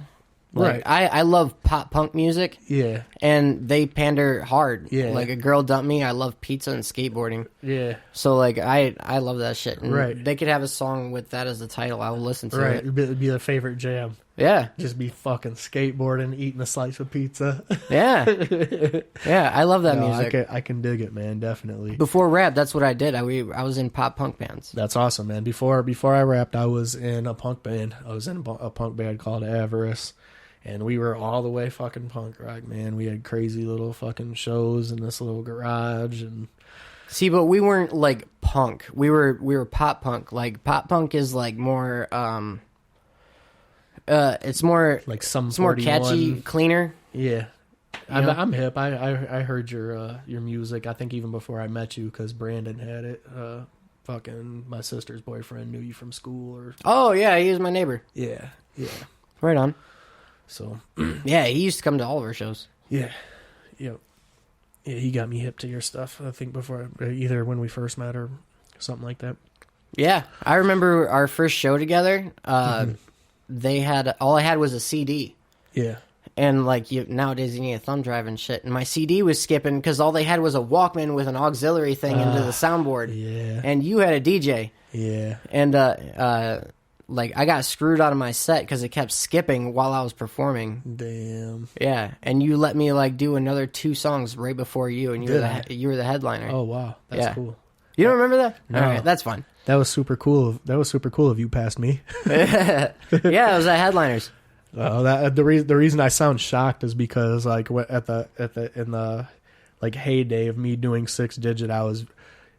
Right. I love pop punk music. Yeah. And they pander hard. Yeah. Like A Girl Dumped Me, I love pizza and skateboarding. Yeah. So like I love that shit. And right. They could have a song with that as the title. I'll listen to right. it. It'd be the favorite jam. Yeah. Just be fucking skateboarding, eating a slice of pizza. Yeah. Yeah, I love that music. I can dig it, man, definitely. Before rap, that's what I did. I was in pop punk bands. That's awesome, man. Before I rapped, I was in a punk band. I was in a punk band called Avarice. And we were all the way fucking punk rock, man. We had crazy little fucking shows in this little garage and see, but we weren't like punk. We were pop punk. Like pop punk is like more it's more like some it's more catchy, cleaner. Yeah. I'm hip. I heard your music. I think even before I met you because Brandon had it. Fucking my sister's boyfriend knew you from school or oh yeah, he was my neighbor. Yeah. Right on. So yeah, he used to come to all of our shows. Yeah. Yeah, he got me hip to your stuff, I think, before either when we first met or something like that. Yeah. I remember our first show together. They had all I had was a CD. Yeah. And like nowadays you need a thumb drive and shit. And my CD was skipping because all they had was a Walkman with an auxiliary thing into the soundboard. Yeah. And you had a DJ. Yeah. And like I got screwed out of my set because it kept skipping while I was performing. Damn. Yeah. And you let me like do another 2 songs right before you, and you were the headliner. Oh wow, that's cool. You don't remember that? No. All right, that's fine. That was super cool. That was super cool of you past me. Yeah, it was at Headliners. The reason I sound shocked is because like in the like heyday of me doing 6-digit, I was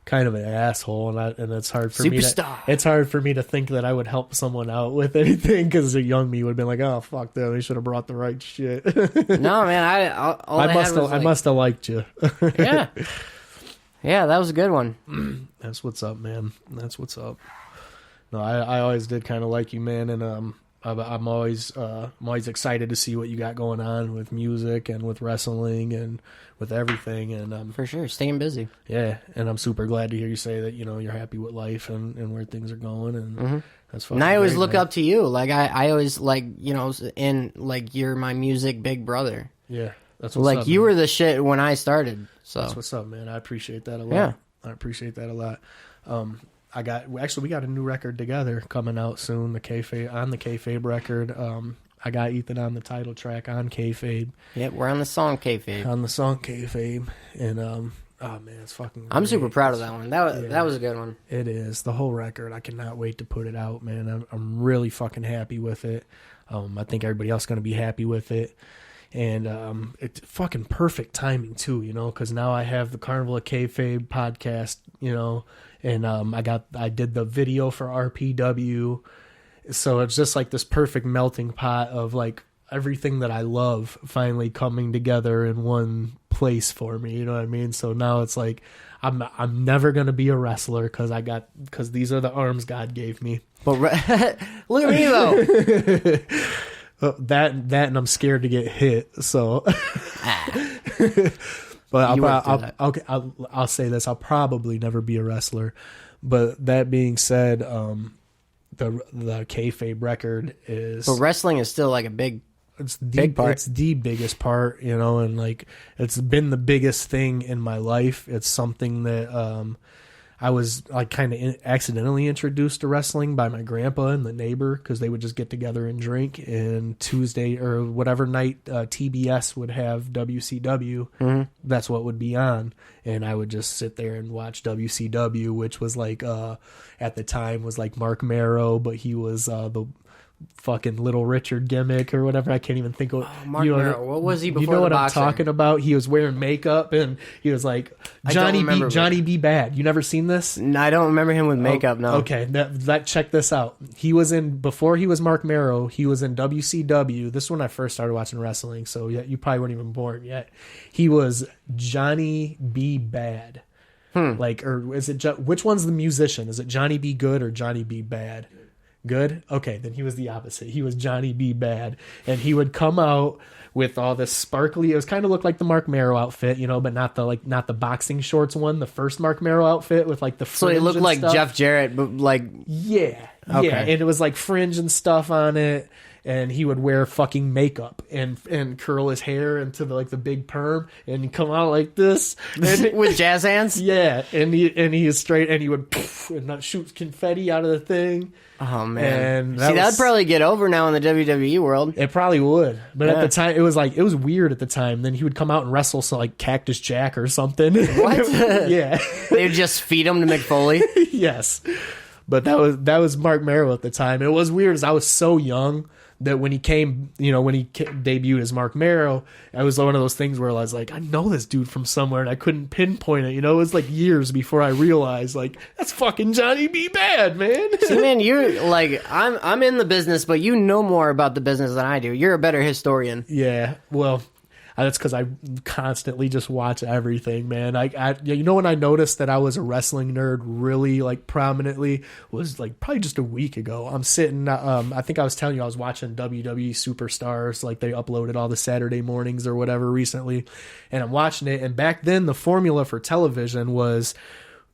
kind of an asshole, and it's hard for me to think that I would help someone out with anything, because a young me would have been like, oh fuck them, they should have brought the right shit. No man, I must have liked you. Yeah. Yeah, that was a good one. That's what's up, man. That's what's up. No, I always did kind of like you, man, and I'm always excited to see what you got going on with music and with wrestling and with everything, and for sure, staying busy. Yeah, and I'm super glad to hear you say that, you're happy with life and where things are going, and that's fucking. And I always great, look man. up to you. Like I always like in like you're my music big brother. Yeah, that's what's like up, you man. were the shit when I started. So that's what's up, man. I appreciate that a lot. Yeah. I appreciate that a lot. We got a new record together coming out soon. The Kayfabe record. I got Ethan on the title track on Kayfabe. Yep, we're on the song Kayfabe. On the song Kayfabe, and oh man, it's fucking. I'm great. super proud of that one. That was a good one. It is, the whole record. I cannot wait to put it out, man. I'm really fucking happy with it. I think everybody else is gonna be happy with it. And it's fucking perfect timing too, because now I have the Carnival of Kayfabe podcast, and I did the video for RPW, so it's just like this perfect melting pot of like everything that I love finally coming together in one place for me. You know what I mean? So now it's like I'm never gonna be a wrestler because these are the arms God gave me. But look at me though. That and I'm scared to get hit. So, but I'll say this: I'll probably never be a wrestler. But that being said, the Kayfabe record is. But wrestling is still like a big. It's big part. It's the biggest part, and like it's been the biggest thing in my life. It's something that I was like kind of accidentally introduced to wrestling by my grandpa and the neighbor, because they would just get together and drink, and Tuesday or whatever night TBS would have WCW, that's what would be on, and I would just sit there and watch WCW, which was like at the time was like Mark Marrow, but he was the fucking Little Richard gimmick or whatever. I can't even think of Mark Merrill. What was he before? You know the what boxer? I'm talking about? He was wearing makeup and he was like Johnny B Bad. You never seen this? No, I don't remember him with makeup. No. Okay, check this out. He was before he was Mark Marrow. He was in WCW. This is when I first started watching wrestling. So yeah, you probably weren't even born yet. He was Johnny B Bad. Like, or is it which one's the musician? Is it Johnny B Good or Johnny B Bad? Good? Okay, then he was the opposite. He was Johnny B. Bad. And he would come out with all this sparkly, it was kind of looked like the Mark Marrow outfit, but not the boxing shorts one, the first Mark Marrow outfit with like the fringe. So he looked like stuff. Jeff Jarrett, but like Yeah. Okay. Yeah. And it was like fringe and stuff on it. And he would wear fucking makeup and curl his hair into the big perm and come out like this and, with jazz hands. Yeah, and he is straight, and he would and shoot confetti out of the thing. Oh man! And that would probably get over now in the WWE world. It probably would, but at the time it was weird. At the time, then he would come out and wrestle like Cactus Jack or something. What? Yeah, they would just feed him to Mick Foley. Yes, but that was Mark Marrow at the time. It was weird, as I was so young. That when he came, when he debuted as Mark Marrow, it was one of those things where I was like, I know this dude from somewhere, and I couldn't pinpoint it. It was like years before I realized, like, that's fucking Johnny B. Bad, man. See, man, you're like, I'm in the business, but you know more about the business than I do. You're a better historian. Yeah, well, that's because I constantly just watch everything, man. When I noticed that I was a wrestling nerd really like prominently was like probably just a week ago. I'm sitting, I think I was telling you I was watching WWE Superstars, like they uploaded all the Saturday mornings or whatever recently, and I'm watching it. And back then the formula for television was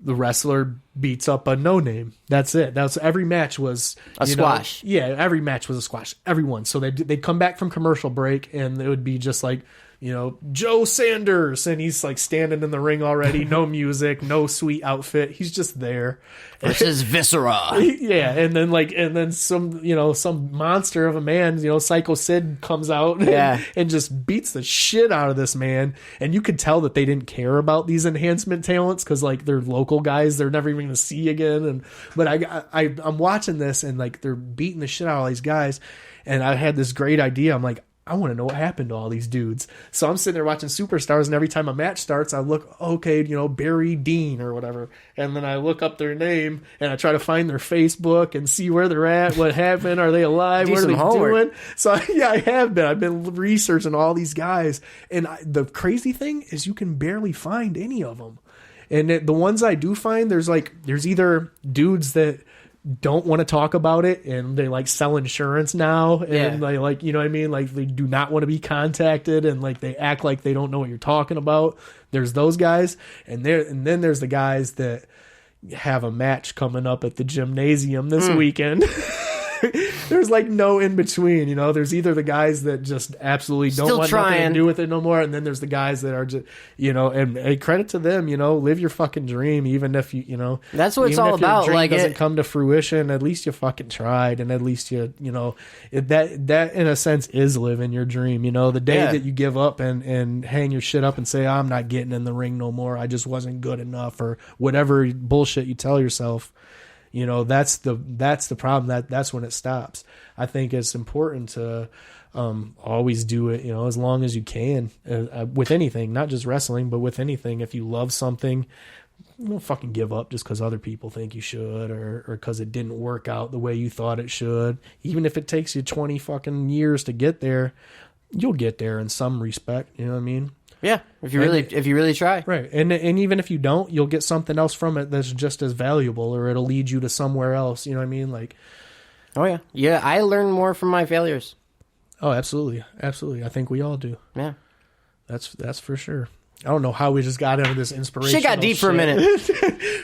the wrestler beats up a no name. That's it. That's every match was a squash. Yeah, every match was a squash. Everyone. So they'd come back from commercial break, and it would be just like, Joe Sanders, and he's like standing in the ring already, no music, no sweet outfit. He's just there. Versus Viscera. Yeah, and then some monster of a man, Psycho Sid comes out and just beats the shit out of this man. And you could tell that they didn't care about these enhancement talents because like they're local guys they're never even gonna see again. But I'm watching this and like they're beating the shit out of all these guys, and I had this great idea. I'm like, I want to know what happened to all these dudes. So I'm sitting there watching Superstars, and every time a match starts, I look, okay, Barry Dean or whatever. And then I look up their name, and I try to find their Facebook and see where they're at, what happened, are they alive, what are they doing? So, I have been. I've been researching all these guys. And the crazy thing is you can barely find any of them. And the ones I do find, there's either dudes that don't want to talk about it and they like sell insurance now and they like, you know what I mean? Like they do not want to be contacted and like they act like they don't know what you're talking about. There's those guys and then there's the guys that have a match coming up at the gymnasium this weekend. There's like no in between, there's either the guys that just absolutely don't want nothing to do with it no more, and then there's the guys that are just, and credit to them, live your fucking dream, even if that's what it's all about. Dream like doesn't come to fruition, at least you fucking tried, and at least that in a sense is living your dream. The day that you give up and hang your shit up and say, I'm not getting in the ring no more, I just wasn't good enough, or whatever bullshit you tell yourself. That's the problem. That's when it stops. I think it's important to always do it, as long as you can with anything, not just wrestling, but with anything. If you love something, don't fucking give up just because other people think you should or because it didn't work out the way you thought it should. Even if it takes you 20 fucking years to get there, you'll get there in some respect. You know what I mean? Yeah, if you really try. Right. And even if you don't, you'll get something else from it that's just as valuable, or it'll lead you to somewhere else, you know what I mean? Like, oh yeah. Yeah, I learn more from my failures. Oh, absolutely. Absolutely. I think we all do. Yeah. That's for sure. I don't know how we just got into this inspirational shit. Got deep for a minute.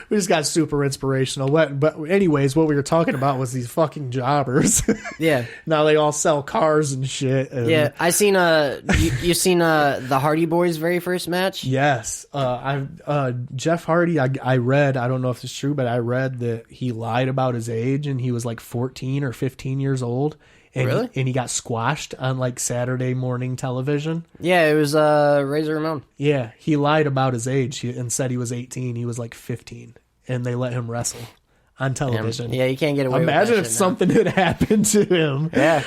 We just got super inspirational. But anyways, what we were talking about was these fucking jobbers. Yeah. Now they all sell cars and shit. And yeah. I seen you seen the Hardy Boys' very first match? Yes. Jeff Hardy, I read, I don't know if it's true, but I read that he lied about his age and he was like 14 or 15 years old. And really? And he got squashed on like Saturday morning television. Yeah, it was Razor Ramon. Yeah, he lied about his age and said he was 18. He was like 15, and they let him wrestle on television. Yeah, you can't get away with that. Imagine if something had happened to him. Yeah.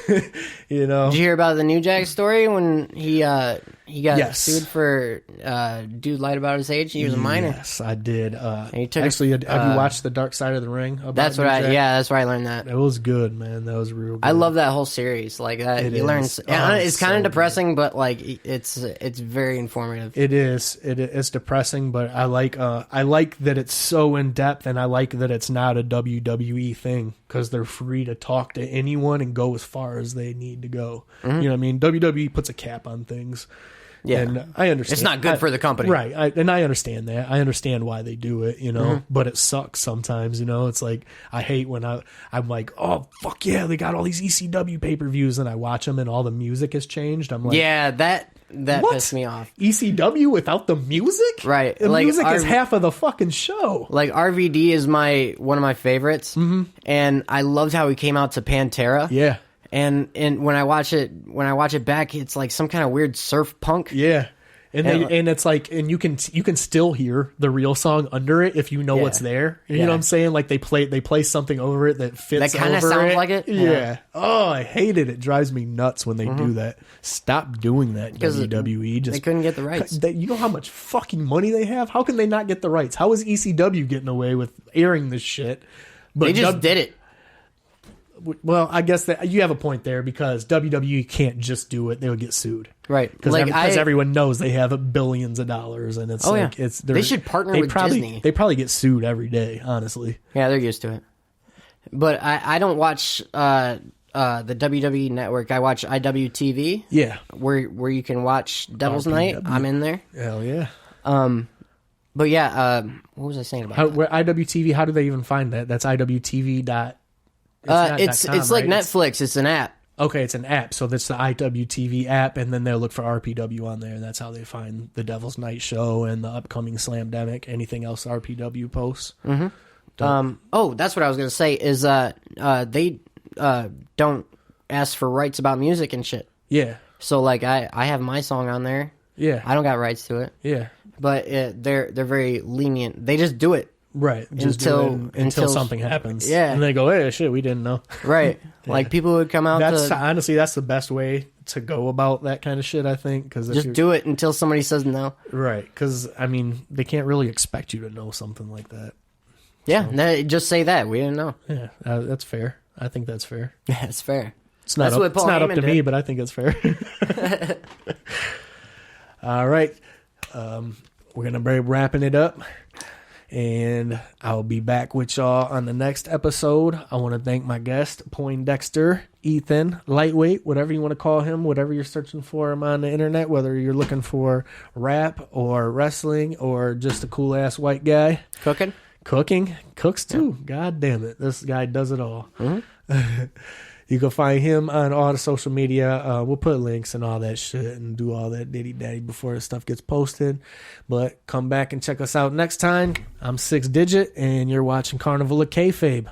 Did you hear about the New Jack story when he got sued for dude lied about his age? He was a minor. Yes, I did. Actually, have you watched The Dark Side of the Ring? That's where I learned that. It was good, man. That was real good. I love that whole series. Like that, it's kind of depressing, but like it's very informative. It is. It's depressing, but I like that it's so in depth, and I like that it's not a WWE thing because they're free to talk to anyone and go as far as they need to go. Mm-hmm. You know what I mean? WWE puts a cap on things. Yeah, and I understand. It's not good for the company. Right. And I understand that. I understand why they do it, but it sucks sometimes, It's like, I hate when I'm like, oh, fuck yeah, they got all these ECW pay-per-views, and I watch them and all the music has changed. I'm like, yeah, that pissed me off. ECW without the music? Right. The music is half of the fucking show. Like, RVD is one of my favorites, and I loved how he came out to Pantera. Yeah. And when I watch it back, it's like some kind of weird surf punk. Yeah. And it's like, and you can still hear the real song under it if you know what's there. You know what I'm saying? Like they play something over it that fits. That kind of sounds like it. Yeah. Oh, I hate it. It drives me nuts when they do that. Stop doing that, WWE. They couldn't get the rights. You know how much fucking money they have? How can they not get the rights? How is ECW getting away with airing this shit? But they just did it. Well, I guess that you have a point there because WWE can't just do it; they would get sued, right? Because everyone knows they have billions of dollars, and it's they should partner with Disney. They probably get sued every day, honestly. Yeah, they're used to it. But I don't watch the WWE Network. I watch IWTV. Yeah, where you can watch Devil's Night. I'm in there. Hell yeah. But yeah, what was I saying about that? Where IWTV? How do they even find that? That's IWTV. It's like right? Netflix. It's an app. Okay, it's an app. So that's the IWTV app, and then they'll look for RPW on there, and that's how they find the Devil's Night show and the upcoming Slamdemic. Anything else RPW posts? Mm-hmm. That's what I was gonna say. Is they don't ask for rights about music and shit. Yeah. So like I have my song on there. Yeah. I don't got rights to it. Yeah. But they're very lenient. They just do it. Right. Just until something happens. Yeah. And they go, hey, shit, we didn't know. Right. Yeah. Like people would come out. Honestly, that's the best way to go about that kind of shit, I think. Cause just do it until somebody says no. Right. Because, I mean, they can't really expect you to know something like that. Yeah. So. Just say that. We didn't know. Yeah. That's fair. I think that's fair. Yeah, it's fair. It's not up to me, but I think it's fair. All right. We're going to be wrapping it up. And I'll be back with y'all on the next episode. I want to thank my guest, Poindexter, Ethan, Lightweight, whatever you want to call him, whatever you're searching for him on the internet, whether you're looking for rap or wrestling or just a cool-ass white guy. Cooking? Cooks too. God damn it. This guy does it all. Mm-hmm. You can find him on all the social media. We'll put links and all that shit and do all that diddy-daddy before the stuff gets posted. But come back and check us out next time. I'm 6 Digit, and you're watching Carnival of Kayfabe.